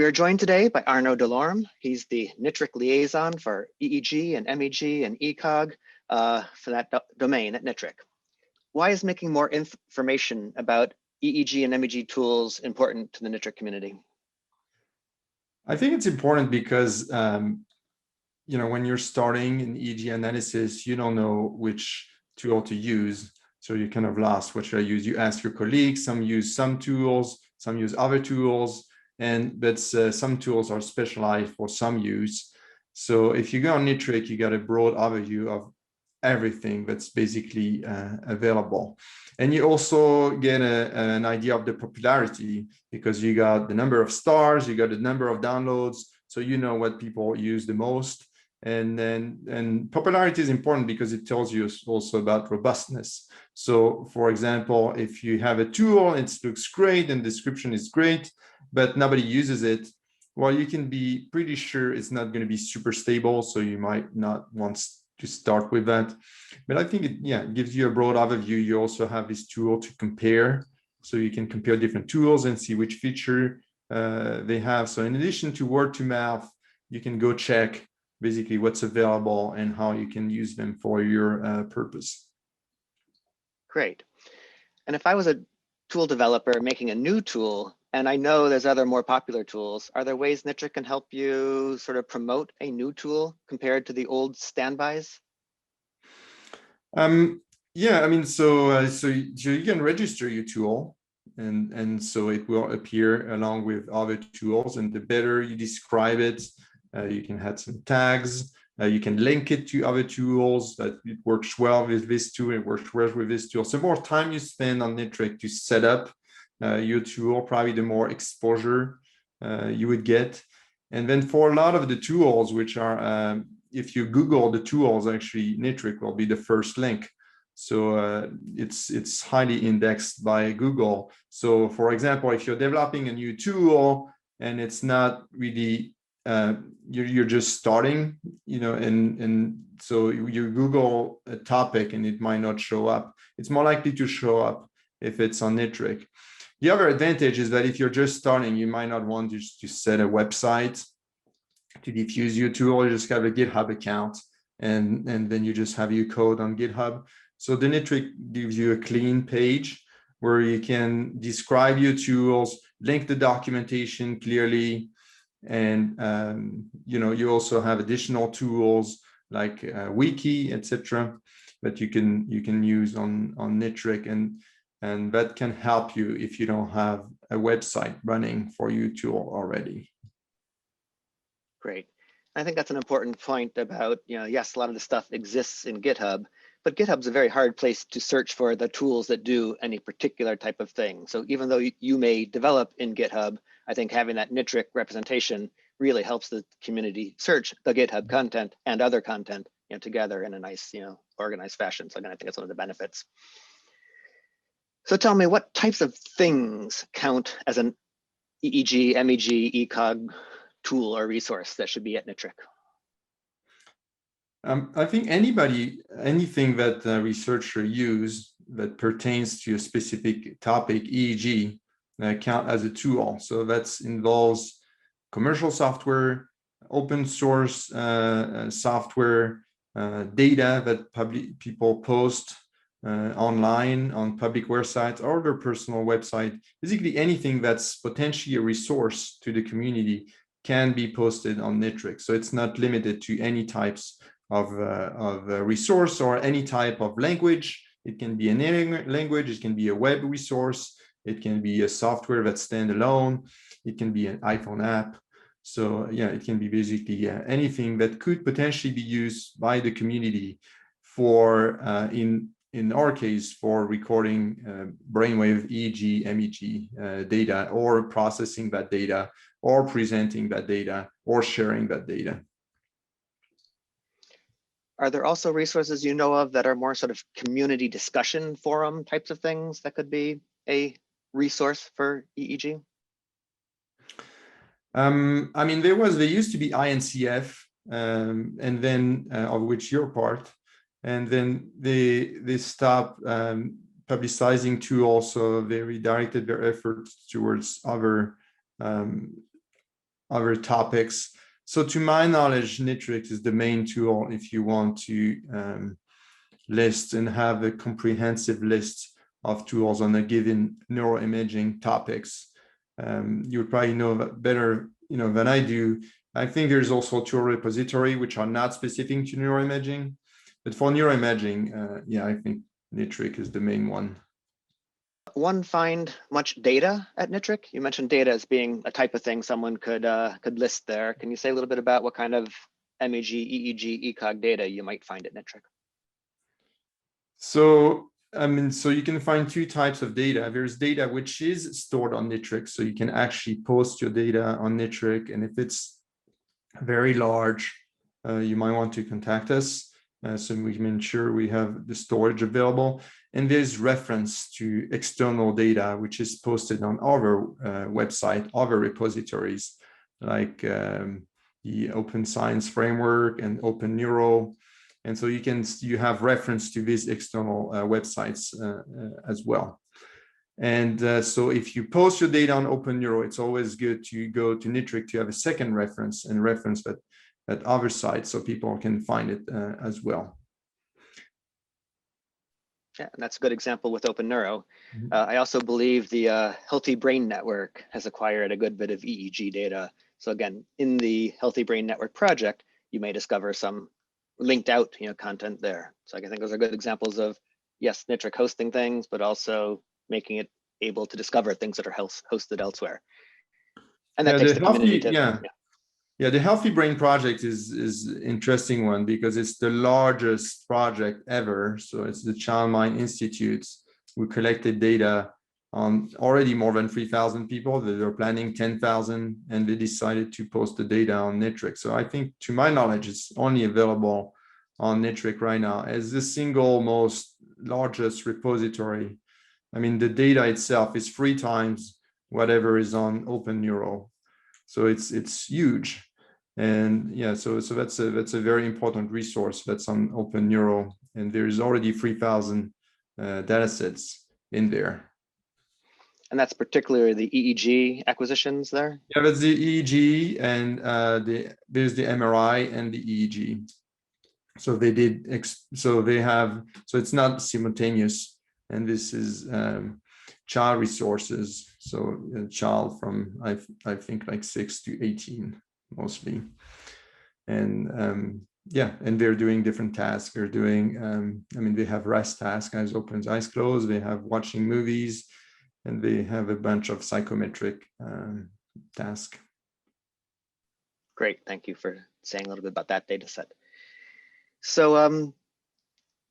We are joined today by Arnaud Delorme. He's the NITRC liaison for EEG and MEG and ECOG for that domain at NITRC. Why is making more information about EEG and MEG tools important to the NITRC community? I think it's important because when you're starting an EEG analysis, you don't know which tool to use. So you're kind of lost. What should I use? You ask your colleagues. Some use some tools, some use other tools, but some tools are specialized for some use. So if you go on NITRC, you got a broad overview of everything that's basically available. And you also get an idea of the popularity because you got the number of stars, you got the number of downloads, so you know what people use the most. And popularity is important because it tells you also about robustness. So for example, if you have a tool, it looks great and description is great, but nobody uses it, well, you can be pretty sure it's not going to be super stable, so you might not want to start with that. But I think it gives you a broad overview. You also have this tool to compare, so you can compare different tools and see which feature they have. So in addition to word to mouth, you can go check basically what's available and how you can use them for your purpose. Great. And if I was a tool developer making a new tool, and I know there's other more popular tools, are there ways NITRC can help you sort of promote a new tool compared to the old standbys? Yeah, I mean, so you can register your tool, and so it will appear along with other tools. And the better you describe it, you can add some tags. You can link it to other tools that it works well with this tool, it works well with this tool. So the more time you spend on NITRC to set up your tool, probably the more exposure you would get. And then for a lot of the tools, which are, if you Google the tools, actually NITRC will be the first link. So it's highly indexed by Google. So for example, if you're developing a new tool and it's not really, you're just starting, and so you Google a topic and it might not show up. It's more likely to show up if it's on NITRC. The other advantage is that if you're just starting, you might not want to set a website to diffuse your tool. You just have a GitHub account, and then you just have your code on GitHub. So the NITRC gives you a clean page where you can describe your tools, link the documentation clearly, and you also have additional tools like wiki, etc., that you can use on NITRC, and that can help you if you don't have a website running for your tool already. Great. I think that's an important point about, yes, a lot of the stuff exists in GitHub, but GitHub's a very hard place to search for the tools that do any particular type of thing. So even though you may develop in GitHub, I think having that NITRC representation really helps the community search the GitHub content and other content together in a nice, organized fashion. So again, I think it's one of the benefits. So tell me, what types of things count as an EEG, MEG, ECOG tool or resource that should be at NITRC? I think anything that a researcher use that pertains to a specific topic, EEG, count as a tool. So that involves commercial software, open source software, data that people post online on public websites or their personal website. Basically anything that's potentially a resource to the community can be posted on NITRC. So it's not limited to any types of resource or any type of language. It can be any language, it can be a web resource, it can be a software that's standalone, it can be an iPhone app. So yeah, it can be basically anything that could potentially be used by the community for, in our case, for recording brainwave EEG, MEG data, or processing that data, or presenting that data, or sharing that data. Are there also resources you know of that are more sort of community discussion forum types of things that could be a resource for EEG? I mean, there used to be INCF, and then of which you're part, and then they stopped publicizing tools, so they redirected their efforts towards other other topics. So to my knowledge, NITRC is the main tool if you want to list and have a comprehensive list of tools on a given neuroimaging topics. You would probably know better, than I do. I think there's also a tool repository which are not specific to neuroimaging, but for neuroimaging, yeah, I think NITRC is the main one. One, find much data at NITRC? You mentioned data as being a type of thing someone could list there. Can you say a little bit about what kind of MEG, EEG, ECOG data you might find at NITRC? So, so you can find two types of data. There's data which is stored on NITRC, so you can actually post your data on NITRC, and if it's very large, you might want to contact us so we can ensure we have the storage available. And there's reference to external data, which is posted on our website, other repositories, like the Open Science Framework and Open Neuro. And so you have reference to these external websites as well. And so if you post your data on Open Neuro, it's always good to go to NITRC to have a second reference and reference that other sites so people can find it as well. Yeah, and that's a good example with Open Neuro. I also believe the Healthy Brain Network has acquired a good bit of EEG data. So again, in the Healthy Brain Network project, you may discover some linked out content there. So I think those are good examples of, yes, NITRC hosting things, but also making it able to discover things that are hosted elsewhere. And that takes the community to, Yeah, the Healthy Brain Project is an interesting one because it's the largest project ever. So it's the Child Mind Institute. We collected data on already more than 3,000 people. They were planning 10,000, and they decided to post the data on NITRC. So I think, to my knowledge, it's only available on NITRC right now as the single most largest repository. I mean, the data itself is 3 times whatever is on Open Neuro. So it's huge. And yeah, so that's a very important resource that's on Open Neuro, and there's already 3,000 data sets in there. And that's particularly the EEG acquisitions there? Yeah, that's the EEG, and there's the MRI and the EEG. So so it's not simultaneous, and this is child resources. So a child from, I think, like 6 to 18 mostly. And yeah, and they're doing different tasks. They're doing, I mean, they have rest tasks, eyes open, eyes closed. They have watching movies, and they have a bunch of psychometric tasks. Great, thank you for saying a little bit about that data set. So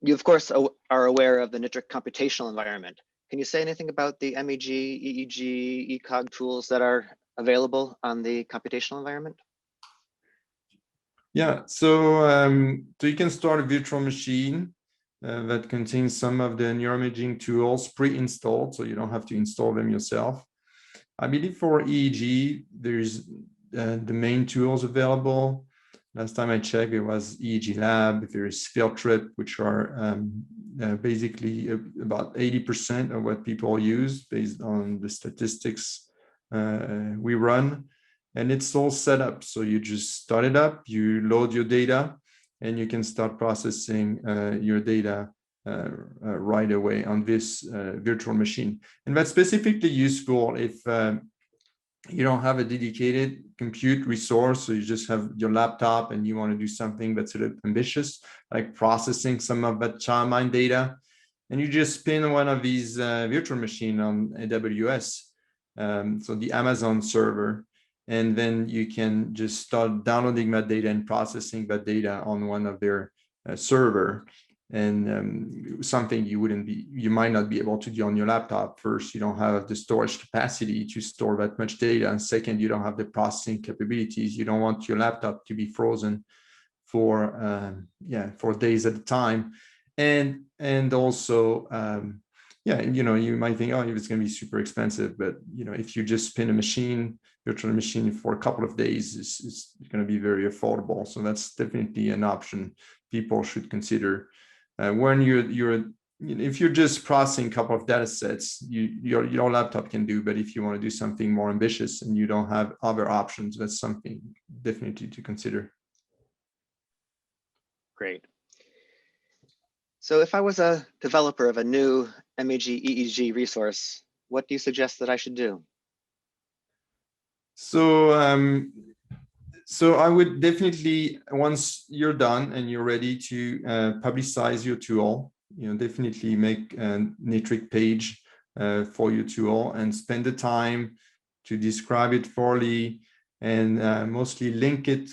you, of course, are aware of the NITRC computational environment. Can you say anything about the MEG, EEG, ECOG tools that are available on the computational environment? Yeah, so you can start a virtual machine that contains some of the neuroimaging tools pre-installed, so you don't have to install them yourself. I believe for EEG, there's the main tools available. Last time I checked, it was EEG Lab. There's Field Trip, which are basically about 80% of what people use based on the statistics we run. And it's all set up. So you just start it up, you load your data, and you can start processing your data right away on this virtual machine. And that's specifically useful if you don't have a dedicated compute resource, so you just have your laptop and you want to do something that's a little ambitious, like processing some of that child mind data. And you just spin one of these virtual machines on AWS, so the Amazon server. And then you can just start downloading that data and processing that data on one of their server. And something you might not be able to do on your laptop. First, you don't have the storage capacity to store that much data. And second, you don't have the processing capabilities. You don't want your laptop to be frozen for days at a time. And also, you might think, oh, it's going to be super expensive, but if you just spin a virtual machine for a couple of days, it's going to be very affordable. So that's definitely an option people should consider when you're if you're just processing a couple of data sets, your laptop can do. But if you want to do something more ambitious and you don't have other options, that's something definitely to consider. Great. So if I was a developer of a new MEG EEG resource, what do you suggest that I should do? So I would definitely, once you're done and you're ready to publicize your tool, definitely make a NITRC page for your tool and spend the time to describe it thoroughly and mostly link it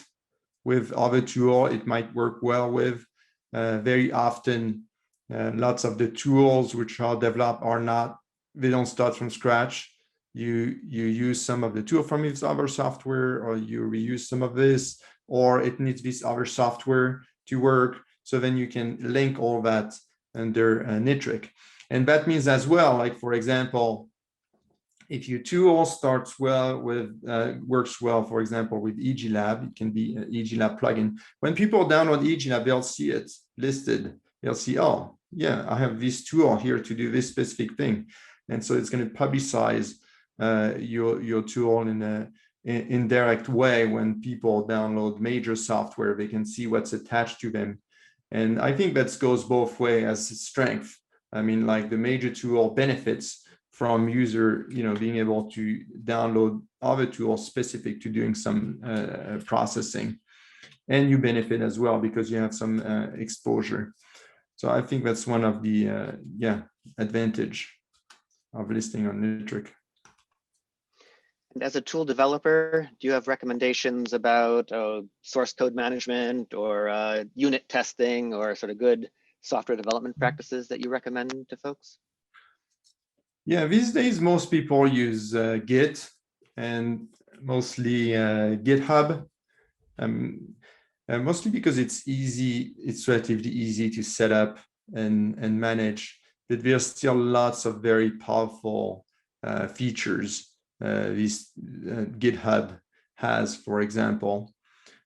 with other tool it might work well with. Very often, lots of the tools which are developed they don't start from scratch. You use some of the tool from this other software, or you reuse some of this, or it needs this other software to work. So then you can link all that under NITRC. And that means as well, like for example, if your tool starts well with, works well, for example, with EEG Lab, it can be an EEG Lab plugin. When people download EEG Lab, they'll see it listed. They'll see, oh, yeah, I have this tool here to do this specific thing. And so it's going to publicize your tool in an indirect way. When people download major software, they can see what's attached to them. And I think that goes both ways as strength. I mean, like the major tool benefits from user, being able to download other tools specific to doing some processing. And you benefit as well because you have some exposure. So I think that's one of the advantage of listing on NITRC. And as a tool developer, do you have recommendations about source code management or unit testing or sort of good software development practices that you recommend to folks? Yeah, these days, most people use Git and mostly GitHub, mostly because it's easy, it's relatively easy to set up and manage, but there's still lots of very powerful features this GitHub has, for example.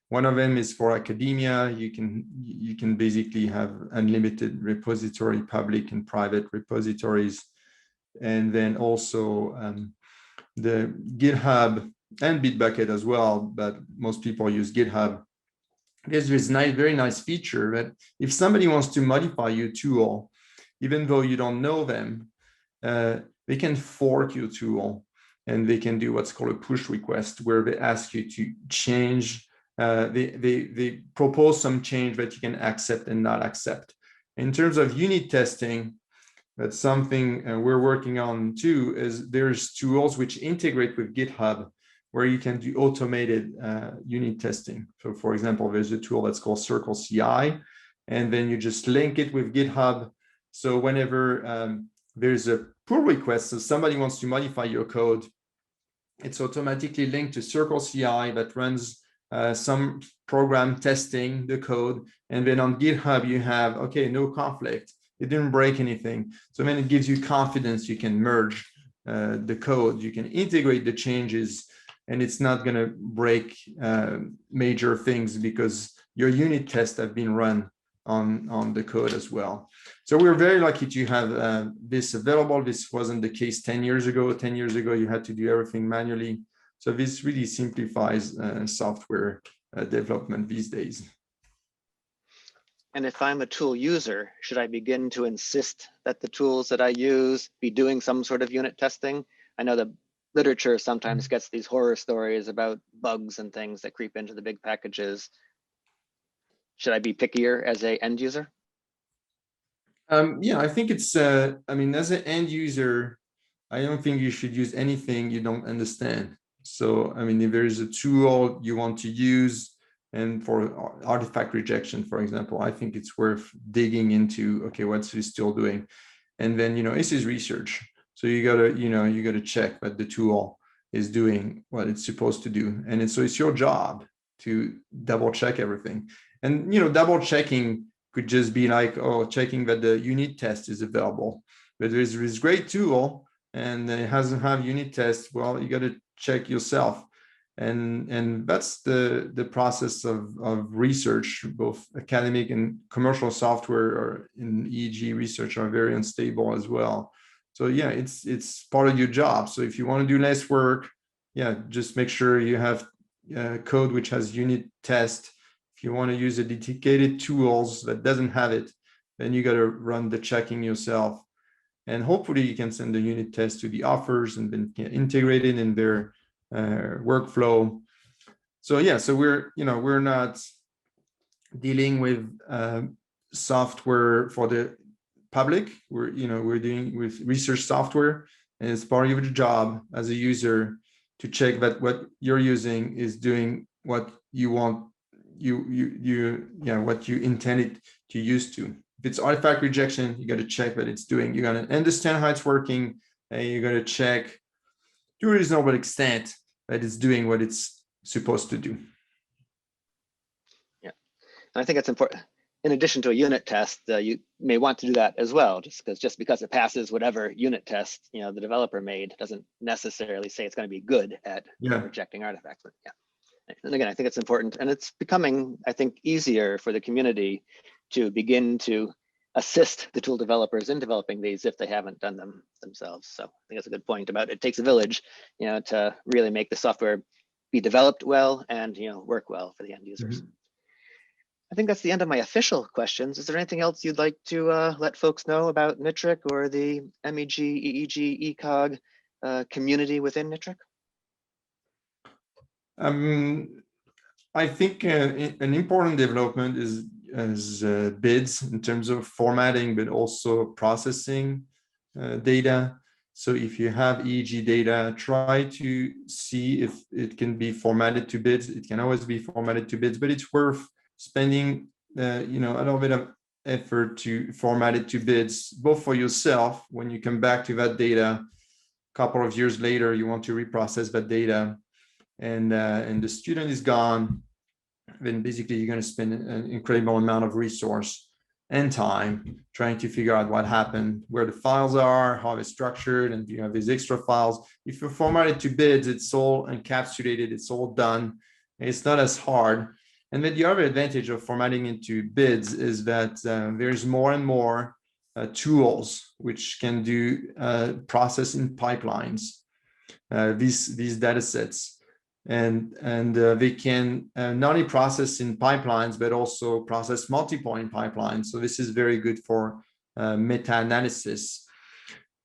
One of them is for academia. You can basically have unlimited repository, public and private repositories. And then also the GitHub and Bitbucket as well, but most people use GitHub. There's this very nice feature that if somebody wants to modify your tool, even though you don't know them, they can fork your tool and they can do what's called a push request, where they ask you to change, they propose some change that you can accept and not accept. In terms of unit testing, that's something we're working on too, is there's tools which integrate with GitHub where you can do automated unit testing. So for example, there's a tool that's called NITRC-CE, and then you just link it with GitHub. So whenever there's a pull request, so somebody wants to modify your code, it's automatically linked to NITRC-CE that runs some program testing the code. And then on GitHub, you have, okay, no conflict. It didn't break anything. So then it gives you confidence. You can merge the code, you can integrate the changes, and it's not going to break major things because your unit tests have been run on the code as well. So we're very lucky to have this available. This wasn't the case 10 years ago. 10 years ago, you had to do everything manually. So this really simplifies software development these days. And if I'm a tool user, should I begin to insist that the tools that I use be doing some sort of unit testing? I know the literature sometimes gets these horror stories about bugs and things that creep into the big packages. Should I be pickier as an end user? Yeah, I think it's, I mean, as an end user, I don't think you should use anything you don't understand. So, I mean, if there's a tool you want to use, and for artifact rejection, for example, I think it's worth digging into, okay, what's this tool doing? And then, this is research. So you gotta check that the tool is doing what it's supposed to do. And so it's your job to double check everything. And, double checking could just be like, oh, checking that the unit test is available. But there's this great tool and it doesn't have unit tests. Well, you got to check yourself. And that's the process of research. Both academic and commercial software or in EEG research are very unstable as well. So yeah, it's part of your job. So if you want to do less work, yeah, just make sure you have code which has unit test. If you want to use a dedicated tools that doesn't have it, then you got to run the checking yourself. And hopefully you can send the unit test to the authors and then integrate it in their workflow. So yeah, so we're not dealing with software for the public. We're dealing with research software, and it's part of your job as a user to check that what you're using is doing what you want, what you intended to use to. If it's artifact rejection, you got to check that it's doing. You got to understand how it's working, and you got to check to a reasonable extent that it's doing what it's supposed to do. Yeah, and I think it's important. In addition to a unit test, you may want to do that as well, just because it passes whatever unit test the developer made doesn't necessarily say it's going to be good at rejecting artifacts. But yeah, and again, I think it's important, and it's becoming, I think, easier for the community to begin to assist the tool developers in developing these if they haven't done them themselves. So I think that's a good point about it takes a village, to really make the software be developed well and work well for the end users. Mm-hmm. I think that's the end of my official questions. Is there anything else you'd like to let folks know about NITRC or the MEG, EEG, ECOG community within NITRC? I think an important development is BIDs in terms of formatting, but also processing data. So if you have EEG data, try to see if it can be formatted to BIDs. It can always be formatted to BIDs, but it's worth spending a little bit of effort to format it to BIDs, both for yourself when you come back to that data a couple of years later, you want to reprocess that data, and the student is gone, then basically you're going to spend an incredible amount of resource and time trying to figure out what happened, where the files are, how it's structured, and you have these extra files. If you format it to BIDs, it's all encapsulated, it's all done, it's not as hard. And then the other advantage of formatting into BIDs is that there's more and more tools which can do processing pipelines, these data sets. And they can not only process in pipelines, but also process multi-point pipelines. So this is very good for meta-analysis.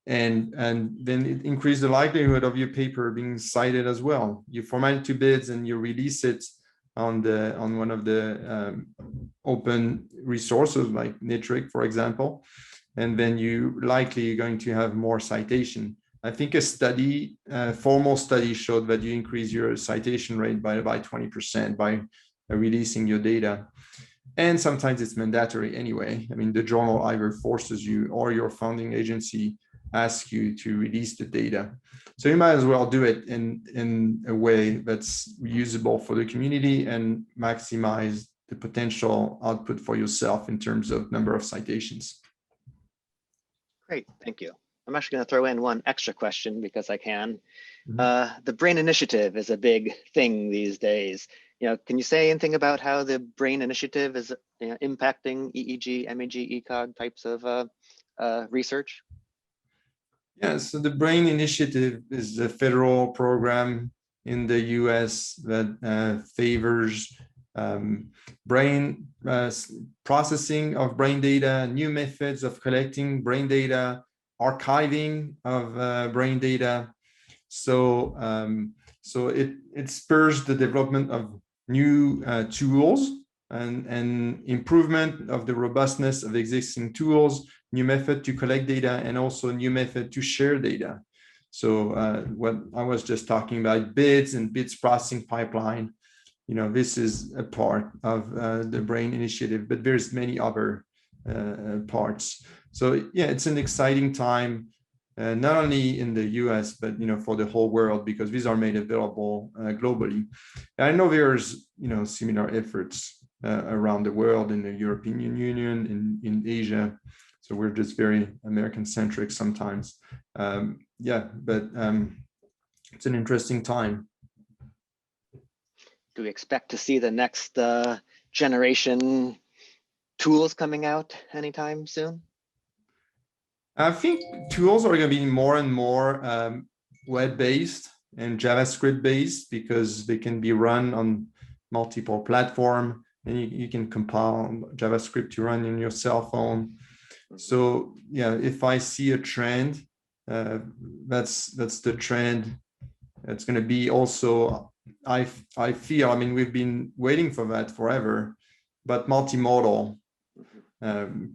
And then it increases the likelihood of your paper being cited as well. You format it to BIDs and you release it on one of the open resources like NITRC, for example, and then you likely are going to have more citation. I think a formal study showed that you increase your citation rate by about 20% by releasing your data. And sometimes it's mandatory anyway. I mean, the journal either forces you or your funding agency asks you to release the data. So you might as well do it in a way that's usable for the community and maximize the potential output for yourself in terms of number of citations. Great, thank you. I'm actually going to throw in one extra question because I can. Mm-hmm. The BRAIN initiative is a big thing these days. Can you say anything about how the BRAIN initiative is impacting EEG, MEG, ECOG types of research? Yeah, so the BRAIN initiative is a federal program in the US that favors brain processing of brain data, new methods of collecting brain data, archiving of brain data. So it spurs the development of new tools and improvement of the robustness of existing tools, new method to collect data, and also new method to share data. So what I was just talking about, BIDs and BIDs processing pipeline, this is a part of the BRAIN initiative, but there's many other parts. So yeah, it's an exciting time, not only in the US, but for the whole world, because these are made available globally. And I know there's similar efforts around the world in the European Union, in Asia. So we're just very American-centric sometimes. Yeah, but it's an interesting time. do we expect to see the next generation tools coming out anytime soon? I think tools are going to be more and more web-based and JavaScript-based because they can be run on multiple platforms, and you can compile JavaScript to run in your cell phone. So yeah, if I see a trend, that's the trend. It's going to be also, I feel, I mean, we've been waiting for that forever, but multimodal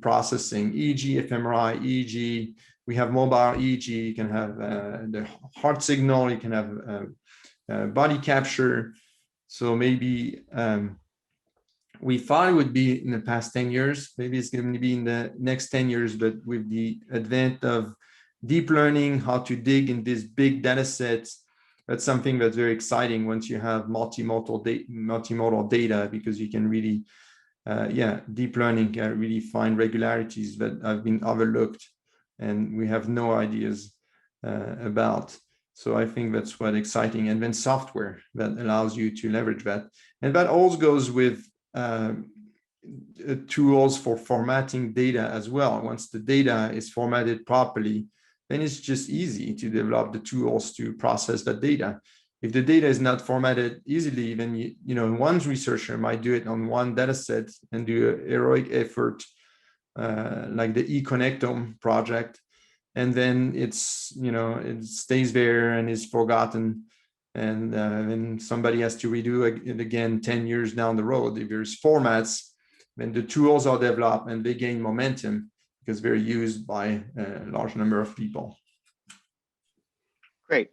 processing, EEG, fMRI, EEG. We have mobile EEG. You can have the heart signal. You can have body capture. So maybe we thought it would be in the past 10 years. Maybe it's going to be in the next 10 years, but with the advent of deep learning, how to dig in these big data sets, that's something that's very exciting once you have multimodal data, because you can really, deep learning can really find regularities that have been overlooked and we have no ideas about. So I think that's what's exciting. And then software that allows you to leverage that. And that also goes with tools for formatting data as well. Once the data is formatted properly, then it's just easy to develop the tools to process that data. If the data is not formatted easily, then one researcher might do it on one data set and do a heroic effort, like the eConnectome project, and then it stays there and is forgotten, and then somebody has to redo it again 10 years down the road. If there's formats, then the tools are developed and they gain momentum because they're used by a large number of people. Great.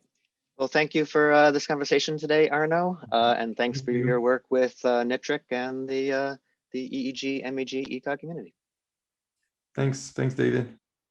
Well, thank you for this conversation today, Arnaud, and thanks for your work with NITRC and the EEG, MEG, ECOG community. Thanks, David.